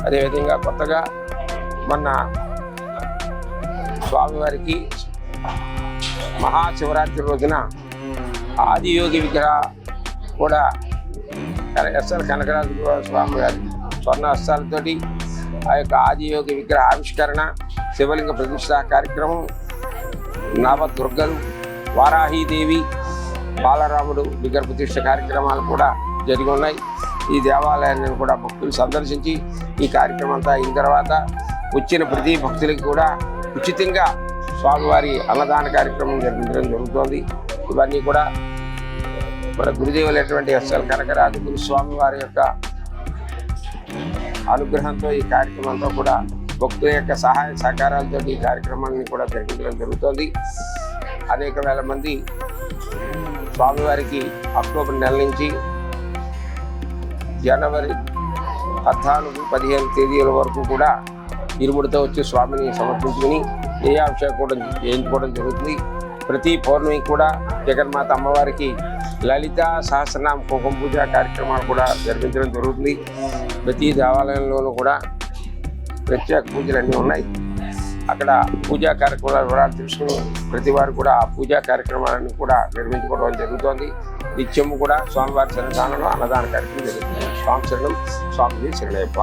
అదేవిధంగా కొత్తగా మొన్న స్వామివారికి మహాశివరాత్రి రోజున ఆదియోగి విగ్రహ కూడా ఎస్ఎల్ కనకరాజు స్వామి గారి స్వర్ణ హస్తాలతోటి ఆ యొక్క ఆదియోగి విగ్రహ ఆవిష్కరణ, శివలింగ ప్రతిష్ఠా కార్యక్రమం, నవదుర్గలు, వారాహీదేవి, బాలరాముడు విగ్రహ ప్రతిష్ఠ కార్యక్రమాలు కూడా జరిగి ఉన్నాయి. ఈ దేవాలయాన్ని కూడా భక్తులు సందర్శించి ఈ కార్యక్రమం అంతా అయిన తర్వాత వచ్చిన ప్రతి భక్తులకి కూడా ఉచితంగా స్వామివారి అన్నదాన కార్యక్రమం జరిపించడం జరుగుతోంది. ఇవన్నీ కూడా మన గురుదేవులైనటువంటి ఎస్ఎల్ కనకరాజు గురుస్వామి వారి యొక్క అనుగ్రహంతో ఈ కార్యక్రమంతో కూడా భక్తుల యొక్క సహాయ సహకారాలతో ఈ కార్యక్రమాన్ని కూడా జరిపించడం జరుగుతోంది. అనేక వేల మంది స్వామివారికి అక్టోబర్ నెల నుంచి జనవరి 14, 15 తేదీల వరకు కూడా ఇరుముడితో వచ్చి స్వామిని సమర్పించుకుని అభిషేకం చేయించుకోవడం జరుగుతుంది. ప్రతి పౌర్ణమి కూడా జగన్మాత అమ్మవారికి లలిత సహస్రనామ కుంకుమ పూజ కార్యక్రమాలు కూడా జరిపించడం జరుగుతుంది. ప్రతి దేవాలయంలోనూ కూడా ప్రత్యేక పూజలు అన్నీ ఉన్నాయి. అక్కడ పూజా కార్యక్రమాల వివరాలు తెలుసుకుని ప్రతి వారు కూడా ఆ పూజా కార్యక్రమాలను కూడా నిర్వహించుకోవడం జరుగుతోంది. నిత్యము కూడా స్వామివారి సన్నిధానంలో అన్నదాన కార్యక్రమం జరుగుతుంది. స్వామి శరణం, స్వామి శరణయ్యప్ప.